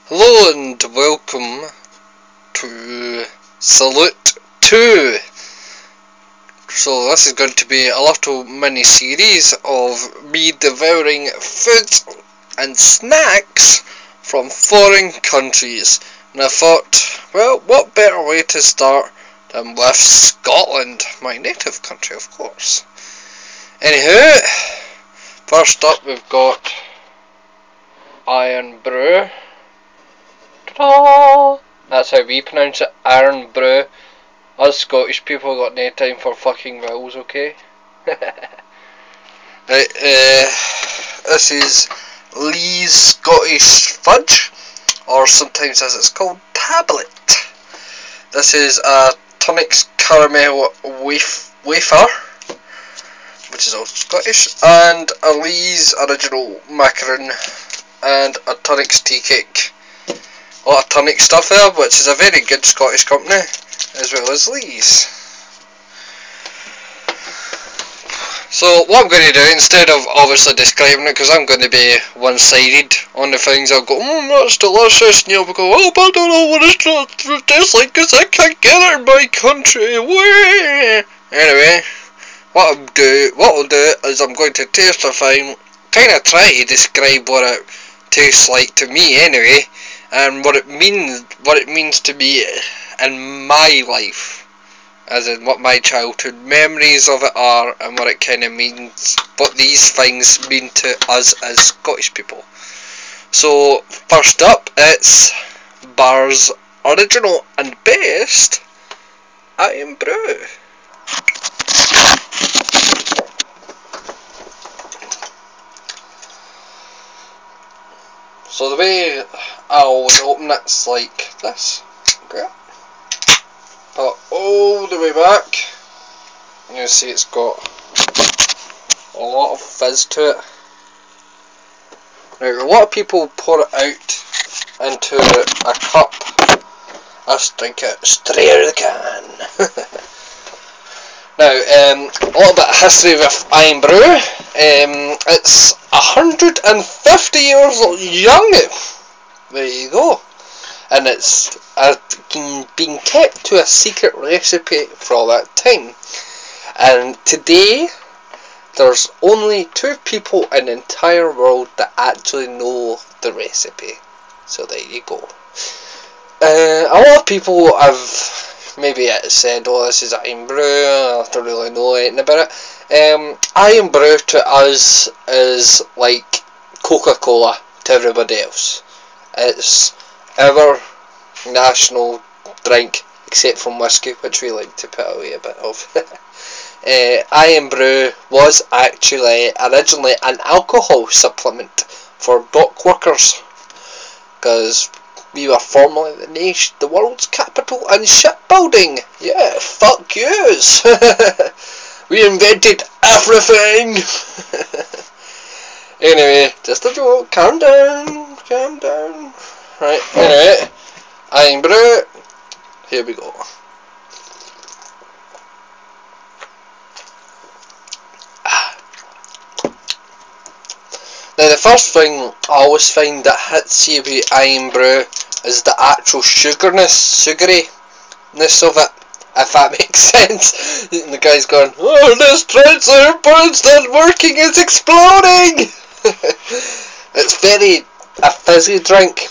Hello and welcome to Salute 2. So this is going to be a little mini series of me devouring food and snacks from foreign countries. And I thought, well, what better way to start than with Scotland, my native country, of course. Anywho, first up we've got iron brew. Ta-da! That's how we pronounce it, iron brew. Us Scottish people got no time for fucking vowels, okay? Right, this is Lee's Scottish fudge, or sometimes as it's called, tablet. This is a Tunnock's caramel wafer, which is also Scottish, and a Lee's original macaroon, and a Tunnock's Teacake. A lot of Tunnock stuff there, which is a very good Scottish company, as well as Lee's. So what I'm going to do, instead of obviously describing it, because I'm going to be one-sided on the things, I'll go, that's delicious, and you'll go, oh, but I don't know what it tastes like, because I can't get it in my country. Whee! Anyway, what I'll do is I'm going to taste the thing, kind of try to describe what it tastes like to me anyway, and what it means to me in my life, as in what my childhood memories of it are, and what it kind of means, what these things mean to us as Scottish people. So first up, it's Bar's original and best iron brew. So the way I always open it's like this. Okay. Put all the way back. And you'll see it's got a lot of fizz to it. Now a lot of people pour it out into a cup. I just drink it straight out of the can. Now, a little bit of history with iron brew. It's 150 years young. There you go. And it's been kept to a secret recipe for all that time. And today, there's only 2 people in the entire world that actually know the recipe. So there you go. A lot of people have maybe said, oh, this is iron brew, I don't really know anything about it. Iron brew to us is like Coca-Cola to everybody else. It's our national drink, except from whiskey, which we like to put away a bit of. Iron brew was actually originally an alcohol supplement for dock workers, because we were formerly the world's capital in shipbuilding. Yeah, fuck yous. We invented everything. Anyway, just a joke. Calm down, calm down. Right, anyway, iron brew. Here we go. Now the first thing I always find that hits you with iron brew is the actual sugaryness of it, if that makes sense. And the guy's going, oh, this transfer bird's not working, it's exploding. It's very a fizzy drink.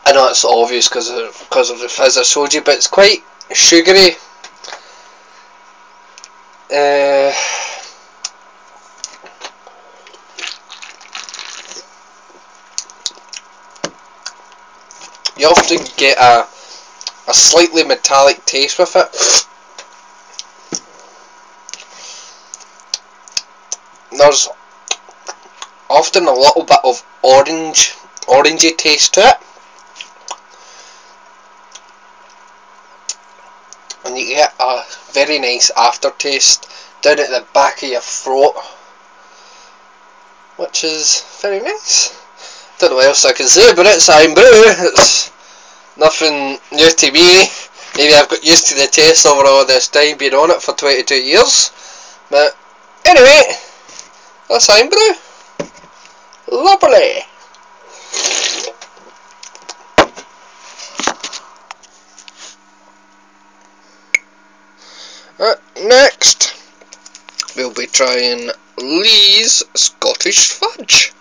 I know it's obvious because of the fizz I showed you, but it's quite sugary. You often get a slightly metallic taste with it. There's often a little bit of orangey taste to it. And you get a very nice aftertaste down at the back of your throat, which is very nice. Don't know what else I can say about it. It's iron brew. It's nothing new to me. Maybe I've got used to the taste over all this time being on it for 22 years. But anyway, that's iron brew. Lovely. next we'll be trying Lee's Scottish fudge.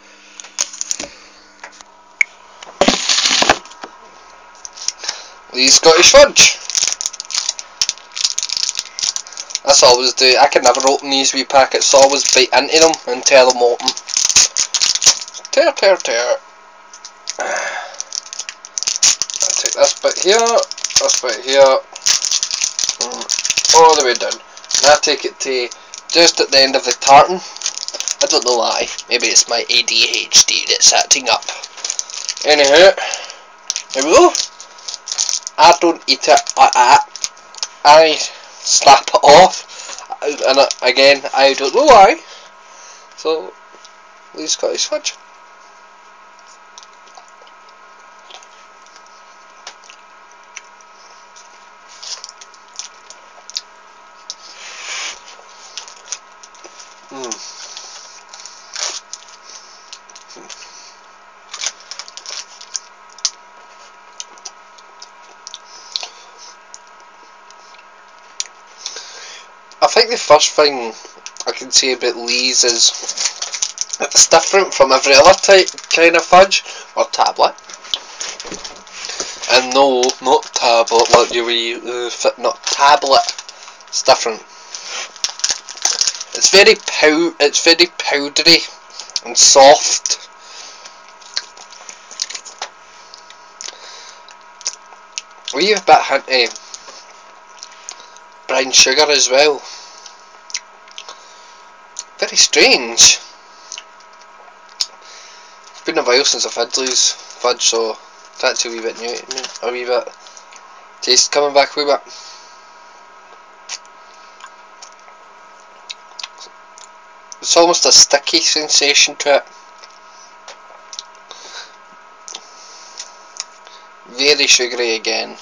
Lee's Scottish fudge. That's always do. I can never open these wee packets, so I always bite into them and tear them open. Tear, tear, tear. I'll take this bit here, this bit here, all the way down. And I take it to just at the end of the tartan. I don't know why. Maybe it's my ADHD that's acting up. Anyhow, there we go. I don't eat it like that. I slap it off, and again, I don't know why. So, Lee's Scottish fudge. I think the first thing I can say about Lee's is it's different from every other type kind of fudge or tablet. And no, not tablet, like you not tablet. It's different. It's very powdery and soft. We have a bit hinty brown sugar as well. Very strange. It's been a while since I've had Lee's fudge, so that's a wee bit new to me. A wee bit taste coming back a wee bit. It's almost a sticky sensation to it. Very sugary again.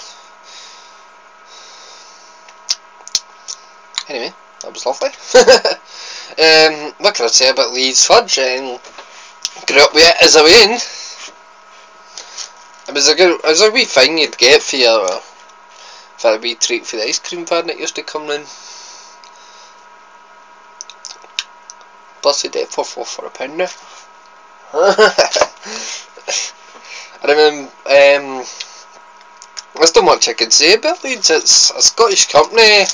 Anyway, that was lovely. What can I say about Lee's fudge? Grew up with it as a wee. It was a wee thing you'd get for a wee treat for the ice cream van that used to come in. Plus they did it for £4 now. I remember, there's not much I can say about Leeds. It's a Scottish company.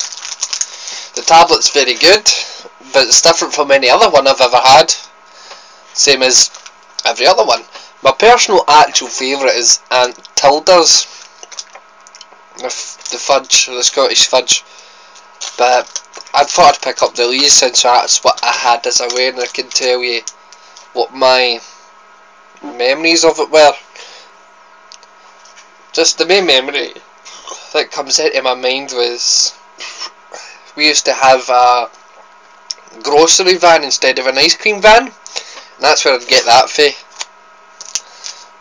The tablet's very good, but it's different from any other one I've ever had. Same as every other one. My personal actual favourite is Aunt Tilda's. The fudge, the Scottish fudge. But I thought I'd pick up the Lee's since that's what I had as a way, and I can tell you what my memories of it were. Just the main memory that comes into my mind was we used to have a grocery van instead of an ice cream van, and that's where I'd get that for.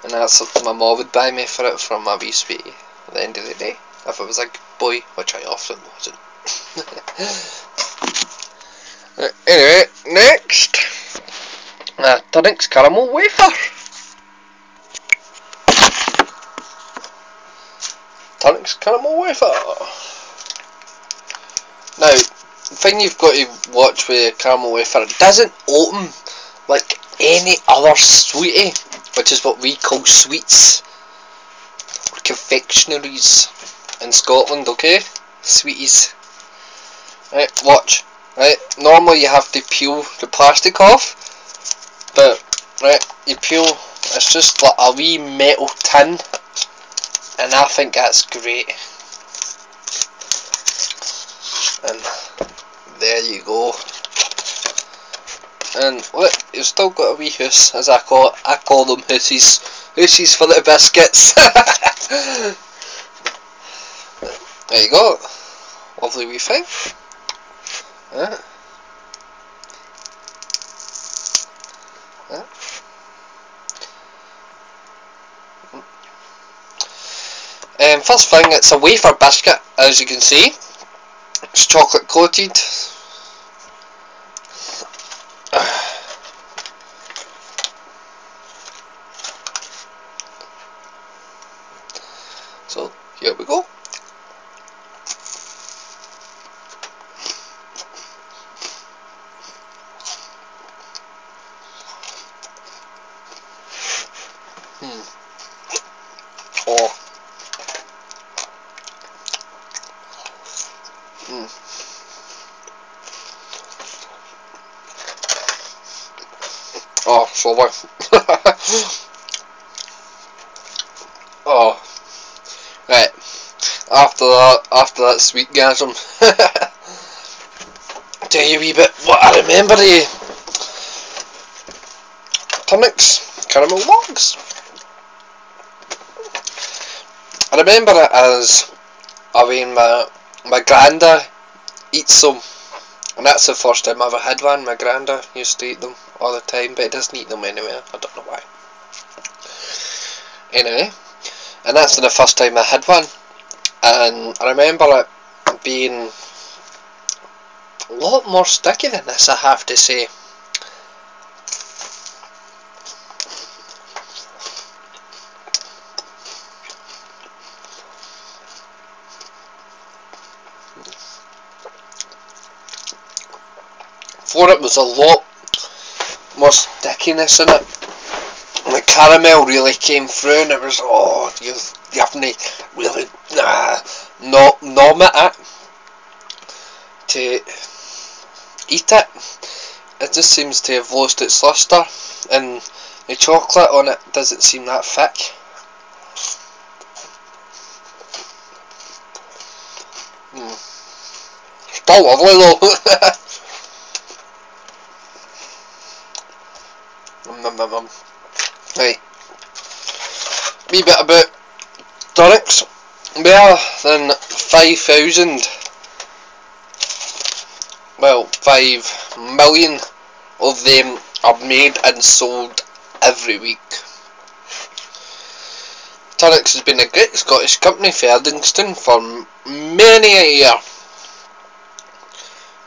And that's something my mum would buy me for it from my wee sweetie at the end of the day, if I was a boy, which I often wasn't. Anyway, next, Tunnock's caramel wafer. Tunnock's caramel wafer. Now, the thing you've got to watch with a caramel wafer, it doesn't open like any other sweetie, which is what we call sweets or confectionaries in Scotland, okay? Sweeties. Right, watch. Right, normally you have to peel the plastic off, but right, you peel, it's just like a wee metal tin, and I think that's great. And there you go. And look, you've still got a wee hoose, as I call it. I call them hoosies. Hoosies for little biscuits. There you go. Lovely wee thing. Yeah. Yeah. First thing, it's a wafer biscuit, as you can see. It's chocolate coated. So here we go. Oh. Oh, so well. Oh, right. After that sweet gasm, tell you a wee bit what I remember the Tunnock's caramel logs. I remember it as when my granda eats them, and that's the first time I ever had one. My granda used to eat them all the time, but it doesn't eat them anywhere. I don't know why. Anyway, and that's the first time I had one, and I remember it being a lot more sticky than this, I have to say. For it was a lot more stickiness in it. The caramel really came through, and it was, oh, you have to really nom it to eat it. It just seems to have lost its lustre, and the chocolate on it doesn't seem that thick. Still lovely though. Right, wee bit about Tunnock's. More than 5,000, well, 5 million of them are made and sold every week. Tunnock's has been a great Scottish company for Erdington for many a year,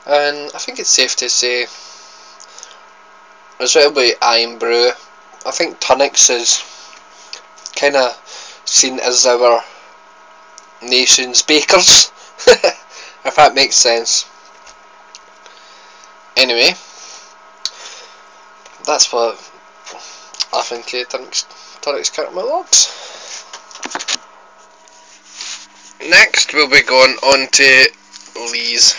and I think it's safe to say, as well by Brew, I think Tunnock's is kind of seen as our nation's bakers, if that makes sense. Anyway, that's what I think of Tunnock's caramel logs. Next we'll be going on to Lee's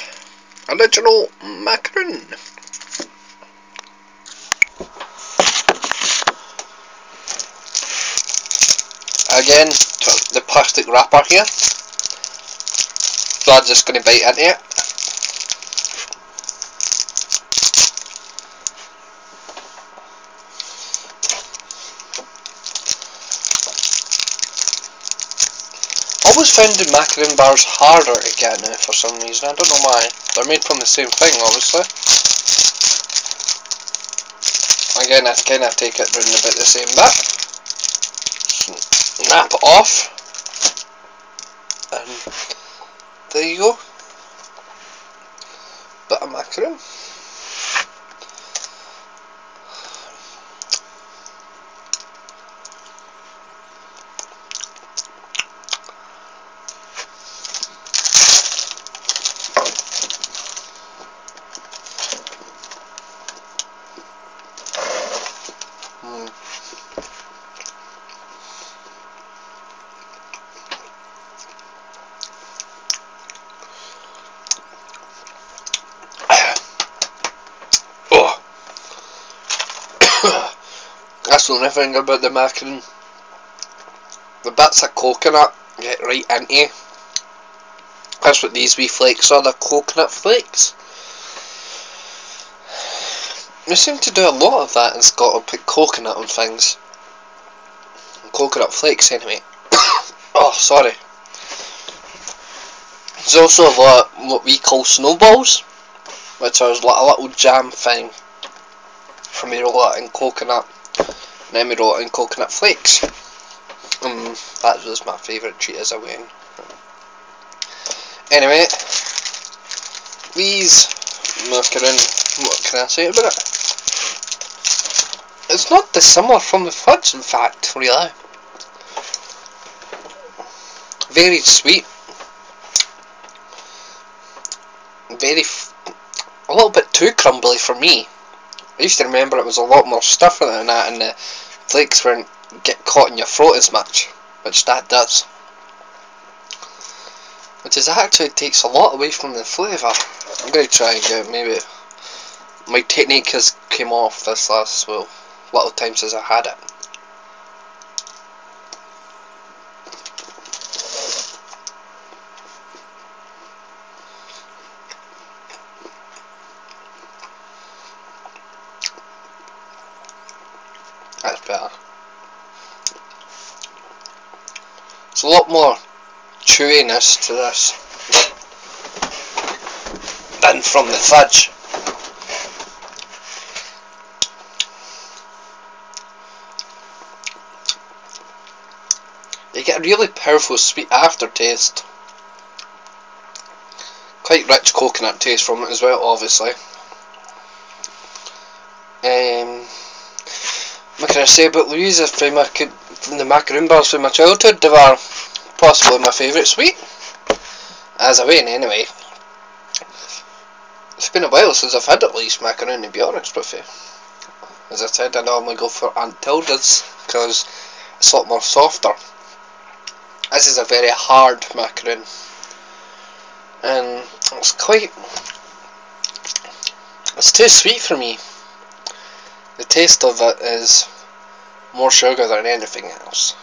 original macaroon. Again, the plastic wrapper here, so I'm just going to bite into it. I always found the macaroon bars harder to get now for some reason. I don't know why. They're made from the same thing, obviously. Again, I kind of take it round about the same bit. Snap it off, and there you go. Bit of macaroon. That's the only thing about the macaroon. The bits of coconut get right into. That's what these wee flakes are, they're coconut flakes. We seem to do a lot of that in Scotland, put coconut on things. Coconut flakes anyway. Oh, sorry. There's also a lot what we call snowballs, which are like a little jam thing from we roll it in coconut, and then we roll it in coconut flakes. That was my favourite treat as a win. Anyway, these macaroon, what can I say about it? It's not dissimilar from the fudge, in fact, really. Very sweet. A little bit too crumbly for me. I used to remember it was a lot more stiffer than that, and the flakes weren't get caught in your throat as much, which that does. Which is actually takes a lot away from the flavour. I'm going to try and get maybe. My technique has came off this last little time since I had it. That's better. It's a lot more chewiness to this than from the fudge. You get a really powerful sweet aftertaste. Quite rich coconut taste from it as well, obviously. What can I say about Louise? From the macaroon bars from my childhood, they were possibly my favourite sweet. As a win, anyway. It's been a while since I've had at least macaroon, to be honest with you. As I said, I normally go for Aunt Tilda's because it's a lot more softer. This is a very hard macaroon, and it's too sweet for me. The taste of it is more sugar than anything else.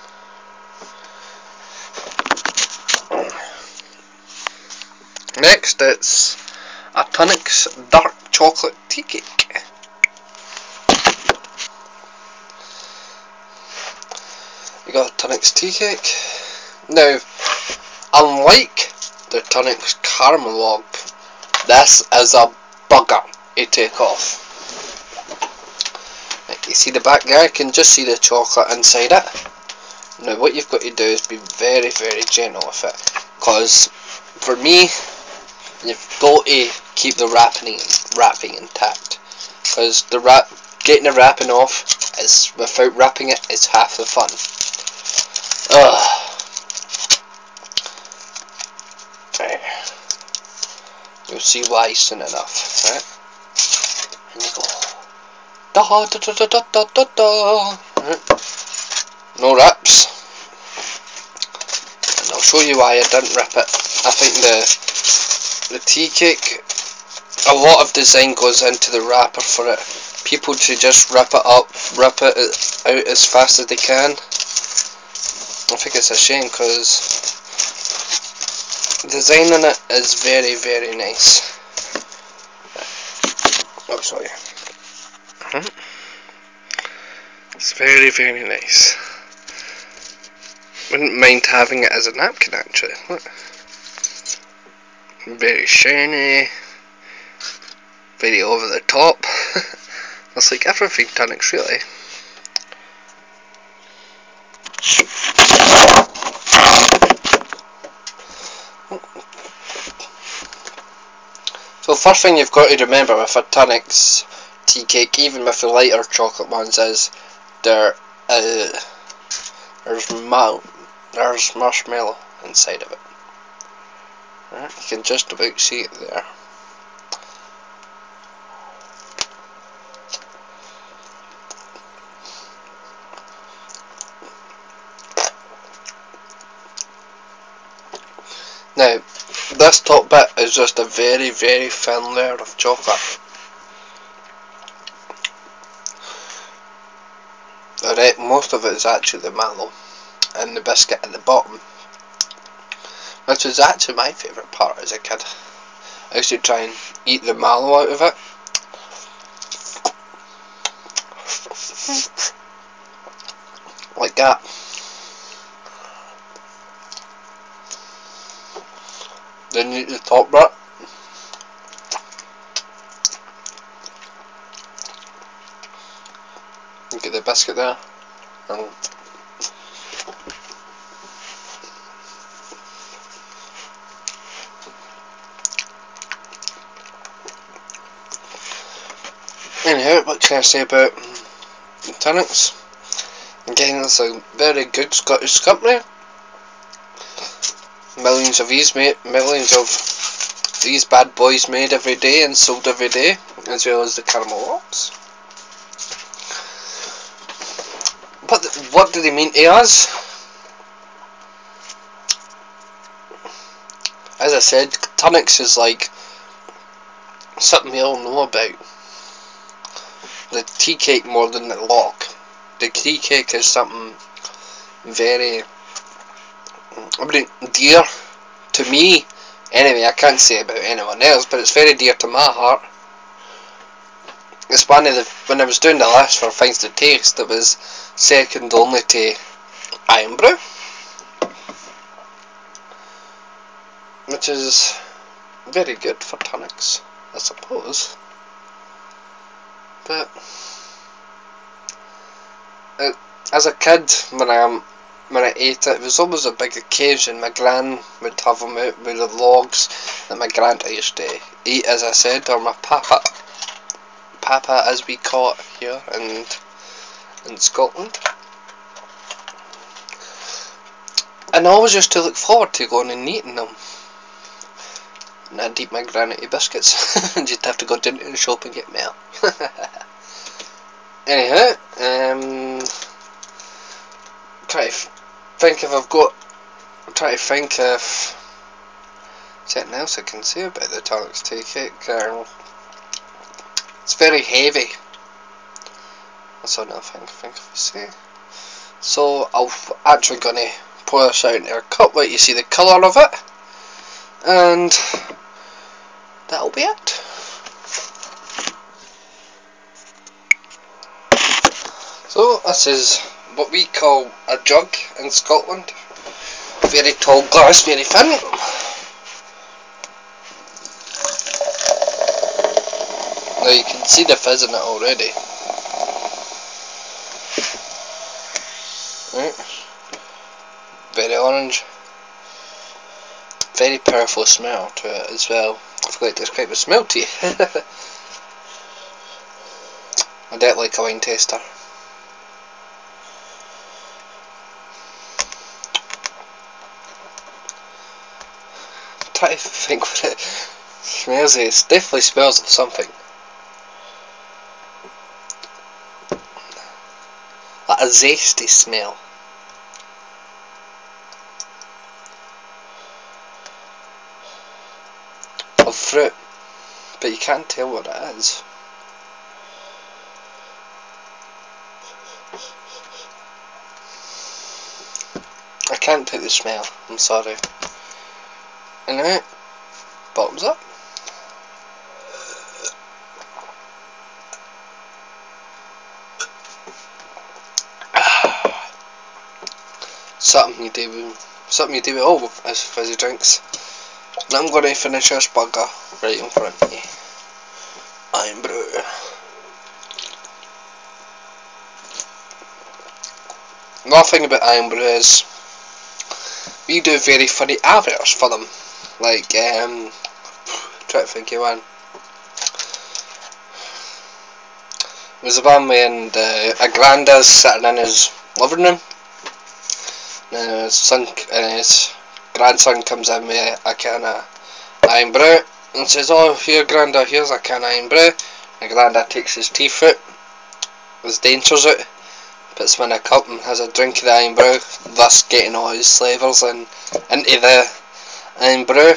Next, it's a Tunnock's dark chocolate tea cake. You got a Tunnock's tea cake. Now, unlike the Tunnock's caramel log, this is a bugger to take off. You see the back there, you can just see the chocolate inside it. Now what you've got to do is be very, very gentle with it, because for me, you've got to keep the wrapping intact, because getting the wrapping off is, without wrapping it, is half the fun. Right. You'll see why soon enough. Right? And you go. Da da da da da da da da. No wraps, and I'll show you why I didn't wrap it. I think the tea cake, a lot of design goes into the wrapper for it. People to just wrap it out as fast as they can. I think it's a shame, because the design on it is very, very nice. I'll show you. It's very, very nice. Wouldn't mind having it as a napkin, actually. Look. Very shiny, very over the top. It's like everything Tunnock's, really. So first thing you've got to remember with a Tunnock's tea cake, even with the lighter chocolate ones, is there's marshmallow inside of it. Right, you can just about see it there. Now, this top bit is just a very, very thin layer of chocolate. Alright, most of it is actually the mallow and the biscuit at the bottom, which was actually my favourite part as a kid. I used to try and eat the mallow out of it. Like that. Then you eat the top bit. You get the biscuit there. And anyhow, what can I say about Tunnock's? Again, it's a very good Scottish company. Millions of these bad boys made every day and sold every day, as well as the caramel logs. But what did he mean to us? As I said, Tunnock's is like something we all know about. The Teacake more than the lock. The Teacake is something very, dear to me. Anyway, I can't say about anyone else, but it's very dear to my heart. It's one of the, when I was doing the list for things to taste, it was second only to iron brew, which is very good for tonics, I suppose. But as a kid, when I ate it, it was always a big occasion. My gran would have them out with the logs that my granda used to eat, as I said, or my papa as we call it here in Scotland. And I always used to look forward to going and eating them. And I'd eat my granity biscuits, and you'd have to go down to the shop and get mail. Anyhow, try to think if I've got. I'm trying to think if something else I can say about the Tunnock's Teacake. It's very heavy. That's all I think if I say. So I'm actually gonna pour this out into a cup, let you see the colour of it, and that'll be it. So this is what we call a jug in Scotland. Very tall glass, very thin. Now you can see the fizz in it already. Right. Very orange. Very powerful smell to it as well. I forgot to describe the smell to you. I don't like a wine taster. Try to think what it smells of. It definitely smells of something. Like a zesty smell. Of fruit. But you can't tell what it is. I can't put the smell, I'm sorry. Anyway, bottoms up. Something you do with all as fizzy drinks. Now I'm going to finish this burger right in front of you. Iron brew. Another thing about iron brew is we do very funny adverts for them. Like, try to think of one. There's a one when a granddad's sitting in his living room. And his grandson comes in with a can of iron brew and says, "Oh, here granda, here's a can of iron brew." And granda takes his teeth out, his dentures out, puts them in a cup and has a drink of the iron brew, thus getting all his flavours into the iron brew.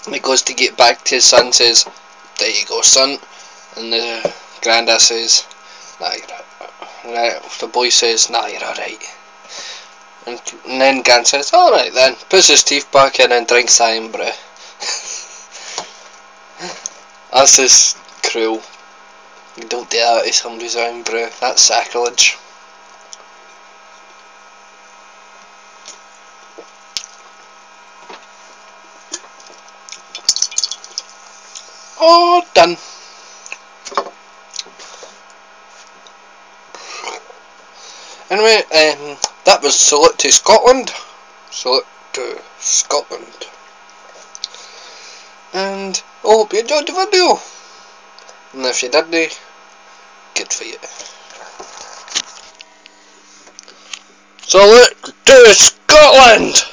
And he goes to get back to his son and says, "There you go, son." And the granda says, "Nah, you're right." The boy says, "Nah, you're alright." And then Gan says, "Alright then," puts his teeth back in and drinks iron brew. That's just cruel. You don't do that to somebody's iron brew. That's sacrilege. Oh, done. Anyway, that was Salute to Scotland. Salute to Scotland. And I hope you enjoyed the video. And if you didn't, good for you. Salute to Scotland!